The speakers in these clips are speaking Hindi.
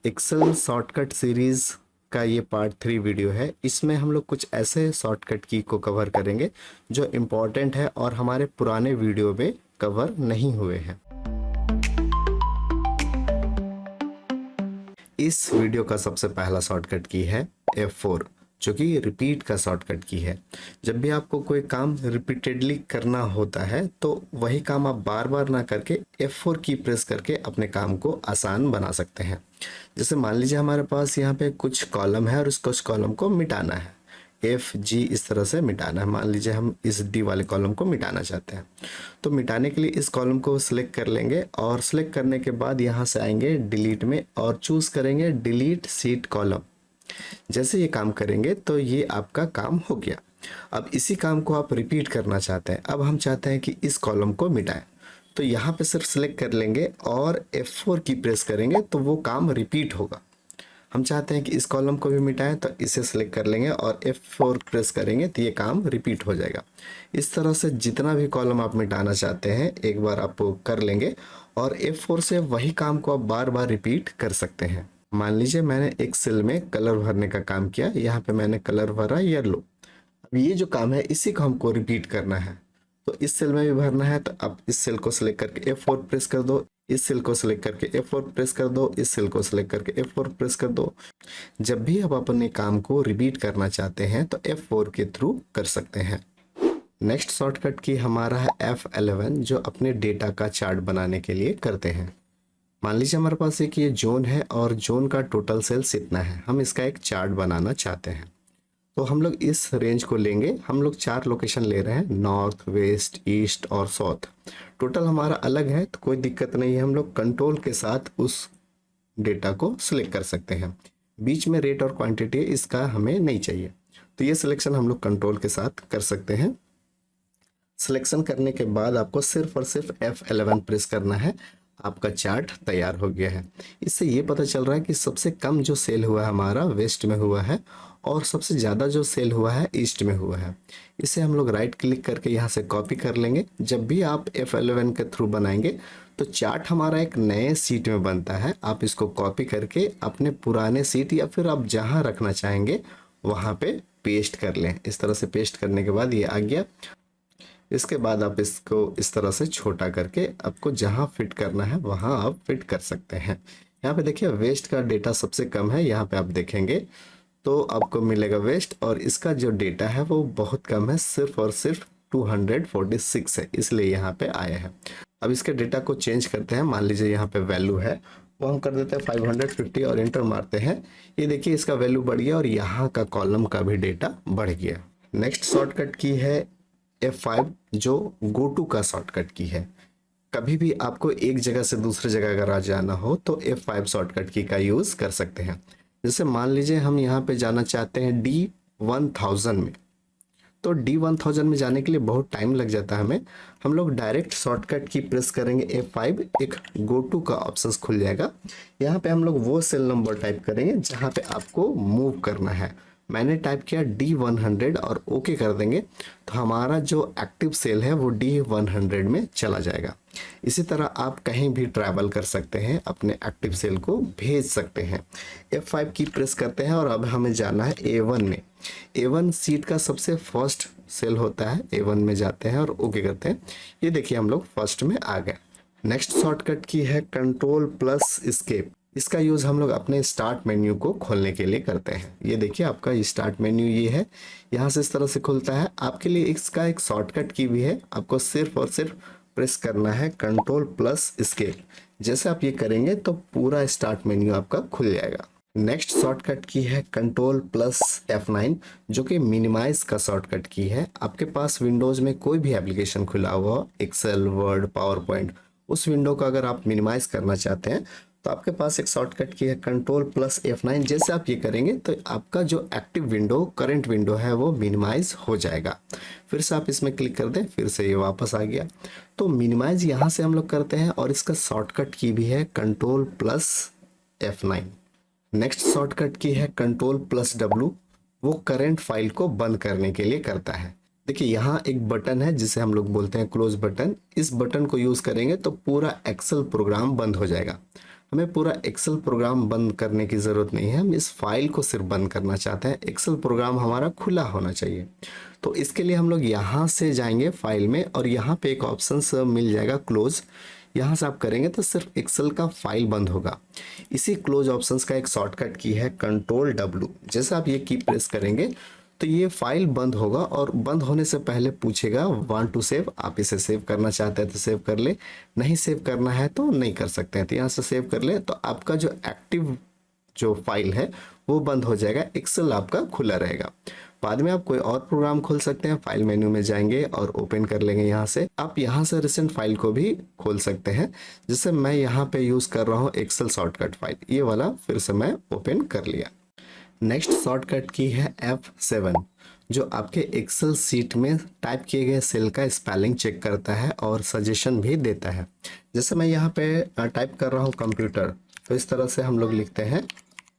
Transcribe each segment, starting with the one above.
एक्सेल शॉर्टकट सीरीज का ये पार्ट 3 वीडियो है। इसमें हम लोग कुछ ऐसे शॉर्टकट की को कवर करेंगे जो इम्पोर्टेंट है और हमारे पुराने वीडियो में कवर नहीं हुए हैं। इस वीडियो का सबसे पहला शॉर्टकट की है F4, जो कि रिपीट का शॉर्टकट की है। जब भी आपको कोई काम रिपीटेडली करना होता है तो वही काम आप बार बार ना करके F4 की प्रेस करके अपने काम को आसान बना सकते हैं। जैसे मान लीजिए हमारे पास यहाँ पे कुछ कॉलम है और उस कुछ कॉलम को मिटाना है, F G इस तरह से मिटाना है। मान लीजिए हम इस D वाले कॉलम को मिटाना चाहते हैं, तो मिटाने के लिए इस कॉलम को सिलेक्ट कर लेंगे और सिलेक्ट करने के बाद यहाँ से आएंगे डिलीट में और चूज़ करेंगे डिलीट शीट कॉलम। जैसे ये काम करेंगे तो ये आपका काम हो गया। अब इसी काम को आप रिपीट करना चाहते हैं। अब हम चाहते हैं कि इस कॉलम को मिटाएं, तो यहाँ पे सिर्फ सिलेक्ट कर लेंगे और F4 की प्रेस करेंगे तो वो काम रिपीट होगा। हम चाहते हैं कि इस कॉलम को भी मिटाएं, तो इसे सिलेक्ट कर लेंगे और F4 प्रेस करेंगे तो ये काम रिपीट हो जाएगा। इस तरह से जितना भी कॉलम आप मिटाना चाहते हैं एक बार आप कर लेंगे और F4 से वही काम को आप बार बार रिपीट कर सकते हैं। मान लीजिए मैंने एक सेल में कलर भरने का काम किया, यहाँ पे मैंने कलर भरा येलो। अब ये जो काम है इसी को हमको रिपीट करना है, तो इस सेल में भी भरना है। तो आप इस सेल को सिलेक्ट करके F4 प्रेस कर दो, इस सेल को सिलेक्ट करके F4 प्रेस कर दो, इस सेल को सिलेक्ट करके F4 प्रेस कर दो। जब भी आप अपने काम को रिपीट करना चाहते हैं तो F4 के थ्रू कर सकते हैं। नेक्स्ट शॉर्टकट की हमारा है F11, जो अपने डेटा का चार्ट बनाने के लिए करते हैं। मान लीजिए हमारे पास एक ये जोन है और जोन का टोटल सेल्स इतना है, हम इसका एक चार्ट बनाना चाहते हैं। तो हम लोग इस रेंज को लेंगे, हम लोग 4 लोकेशन ले रहे हैं, नॉर्थ, वेस्ट, ईस्ट और साउथ। टोटल हमारा अलग है तो कोई दिक्कत नहीं है, हम लोग कंट्रोल के साथ उस डेटा को सिलेक्ट कर सकते हैं। बीच में रेट और क्वांटिटी इसका हमें नहीं चाहिए, तो ये सिलेक्शन हम लोग कंट्रोल के साथ कर सकते हैं। सिलेक्शन करने के बाद आपको सिर्फ और सिर्फ F11 प्रेस करना है, आपका चार्ट तैयार हो गया है। इससे ये पता चल रहा है कि सबसे कम जो सेल हुआ है हमारा वेस्ट में हुआ है और सबसे ज़्यादा जो सेल हुआ है ईस्ट में हुआ है। इसे हम लोग राइट क्लिक करके यहाँ से कॉपी कर लेंगे। जब भी आप F11 के थ्रू बनाएंगे तो चार्ट हमारा एक नए सीट में बनता है। आप इसको कॉपी करके अपने पुराने सीट या फिर आप जहाँ रखना चाहेंगे वहाँ पे पेस्ट कर लें। इस तरह से पेस्ट करने के बाद ये आ गया। इसके बाद आप इसको इस तरह से छोटा करके आपको जहां फिट करना है वहां आप फिट कर सकते हैं। यहाँ पे देखिए वेस्ट का डेटा सबसे कम है, यहाँ पे आप देखेंगे तो आपको मिलेगा वेस्ट, और इसका जो डेटा है वो बहुत कम है, सिर्फ और सिर्फ 246 है, इसलिए यहाँ पे आया है। अब इसके डेटा को चेंज करते हैं। मान लीजिए यहाँ पे वैल्यू है वो हम कर देते हैं 550 और इंटर मारते हैं। ये देखिए इसका वैल्यू बढ़ गया और यहाँ का कॉलम का भी डेटा बढ़ गया। नेक्स्ट शॉर्टकट की है F5, जो गो टू का शॉर्टकट की है। कभी भी आपको एक जगह से दूसरी जगह अगर आ जाना हो तो F5 शॉर्टकट की का यूज़ कर सकते हैं। जैसे मान लीजिए हम यहाँ पे जाना चाहते हैं D1000 में, तो D1000 में जाने के लिए बहुत टाइम लग जाता है हमें। हम लोग डायरेक्ट शॉर्टकट की प्रेस करेंगे F5, एक गो टू का ऑप्शन खुल जाएगा। यहाँ पे हम लोग वो सेल नंबर टाइप करेंगे जहाँ पे आपको मूव करना है। मैंने टाइप किया D100 और ओके कर देंगे तो हमारा जो एक्टिव सेल है वो D100 में चला जाएगा। इसी तरह आप कहीं भी ट्रैवल कर सकते हैं, अपने एक्टिव सेल को भेज सकते हैं। F5 की प्रेस करते हैं और अब हमें जाना है A1 में। A1 सीट का सबसे फर्स्ट सेल होता है, A1 में जाते हैं और ओके करते हैं। ये देखिए हम लोग फर्स्ट में आ गए। नेक्स्ट शॉर्टकट की है Ctrl+Escape। इसका यूज़ हम लोग अपने स्टार्ट मेन्यू को खोलने के लिए करते हैं। ये देखिए आपका ये स्टार्ट मेन्यू ये है, यहाँ से इस तरह से खुलता है। आपके लिए इसका एक शॉर्टकट की भी है, आपको सिर्फ और सिर्फ प्रेस करना है Ctrl+Escape। जैसे आप ये करेंगे तो पूरा स्टार्ट मेन्यू आपका खुल जाएगा। नेक्स्ट शॉर्टकट की है Ctrl+F9, जो कि मिनिमाइज का शॉर्टकट की है। आपके पास विंडोज़ में कोई भी एप्लीकेशन खुला हुआ, एक्सेल, वर्ड, पावर पॉइंट, उस विंडो को अगर आप मिनिमाइज करना चाहते हैं तो आपके पास एक शॉर्टकट की है Ctrl+F9। जैसे आप ये करेंगे तो आपका जो एक्टिव विंडो, करंट विंडो है वो मिनिमाइज हो जाएगा। फिर से आप इसमें क्लिक कर दें, फिर से ये वापस आ गया। तो मिनिमाइज यहाँ से हम लोग करते हैं और इसका शॉर्टकट की भी है Ctrl+F9। नेक्स्ट शॉर्टकट की है Ctrl+W, वो करंट फाइल को बंद करने के लिए करता है। देखिए यहाँ एक बटन है जिसे हम लोग बोलते हैं क्लोज बटन। इस बटन को यूज़ करेंगे तो पूरा एक्सेल प्रोग्राम बंद हो जाएगा। हमें पूरा एक्सेल प्रोग्राम बंद करने की ज़रूरत नहीं है, हम इस फाइल को सिर्फ बंद करना चाहते हैं। एक्सेल प्रोग्राम हमारा खुला होना चाहिए। तो इसके लिए हम लोग यहाँ से जाएंगे फाइल में और यहाँ पे एक ऑप्शन मिल जाएगा क्लोज। यहाँ से आप करेंगे तो सिर्फ एक्सेल का फाइल बंद होगा। इसी क्लोज ऑप्शंस का एक शॉर्टकट की है Ctrl+W। जैसे आप ये की प्रेस करेंगे तो ये फाइल बंद होगा और बंद होने से पहले पूछेगा वांट टू सेव। आप इसे सेव करना चाहते हैं तो सेव कर ले, नहीं सेव करना है तो नहीं कर सकते हैं। तो यहाँ से सेव कर ले तो आपका जो एक्टिव जो फाइल है वो बंद हो जाएगा, एक्सेल आपका खुला रहेगा। बाद में आप कोई और प्रोग्राम खोल सकते हैं। फाइल मेन्यू में जाएंगे और ओपन कर लेंगे। यहाँ से आप यहाँ से रिसेंट फाइल को भी खोल सकते हैं। जैसे मैं यहाँ पे यूज़ कर रहा हूँ एक्सेल शॉर्टकट फाइल, ये वाला फिर से मैं ओपन कर लिया। नेक्स्ट शॉर्टकट की है F7, जो आपके एक्सेल सीट में टाइप किए गए सेल का स्पेलिंग चेक करता है और सजेशन भी देता है। जैसे मैं यहाँ पे टाइप कर रहा हूँ कंप्यूटर, तो इस तरह से हम लोग लिखते हैं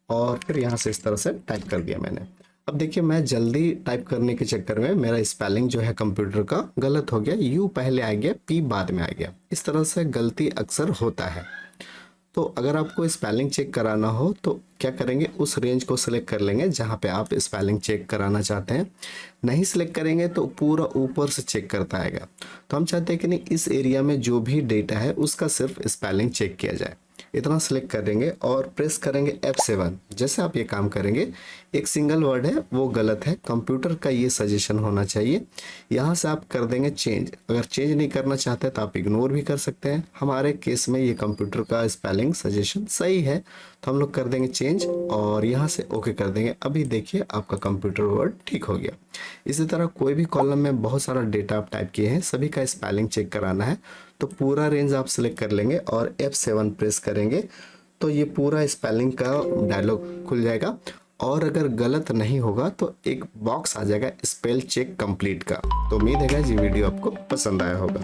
और फिर यहाँ से इस तरह से टाइप कर दिया मैंने। अब देखिए मैं जल्दी टाइप करने के चक्कर में मेरा स्पेलिंग जो है कंप्यूटर का गलत हो गया, यू पहले आ गया, पी बाद में आ गया। इस तरह से गलती अक्सर होता है। तो अगर आपको स्पेलिंग चेक कराना हो तो क्या करेंगे, उस रेंज को सिलेक्ट कर लेंगे जहाँ पे आप स्पेलिंग चेक कराना चाहते हैं। नहीं सिलेक्ट करेंगे तो पूरा ऊपर से चेक करता आएगा। तो हम चाहते हैं कि नहीं, इस एरिया में जो भी डेटा है उसका सिर्फ स्पेलिंग चेक किया जाए। इतना सिलेक्ट करेंगे और प्रेस करेंगे F7। जैसे आप ये काम करेंगे, एक सिंगल वर्ड है वो गलत है, कंप्यूटर का ये सजेशन होना चाहिए। यहाँ से आप कर देंगे चेंज। अगर चेंज नहीं करना चाहते तो आप इग्नोर भी कर सकते हैं। हमारे केस में ये कंप्यूटर का स्पेलिंग सजेशन सही है तो हम लोग कर देंगे चेंज और यहाँ से ओके कर देंगे। अभी देखिए आपका कंप्यूटर वर्ड ठीक हो गया। इसी तरह कोई भी कॉलम में बहुत सारा डेटा आप टाइप किए हैं, सभी का स्पेलिंग चेक कराना है तो पूरा रेंज आप सिलेक्ट कर लेंगे और F7 प्रेस करेंगे तो ये पूरा स्पेलिंग का डायलॉग खुल जाएगा। और अगर गलत नहीं होगा तो एक बॉक्स आ जाएगा स्पेल चेक कंप्लीट का। तो उम्मीद है कि ये वीडियो आपको पसंद आया होगा।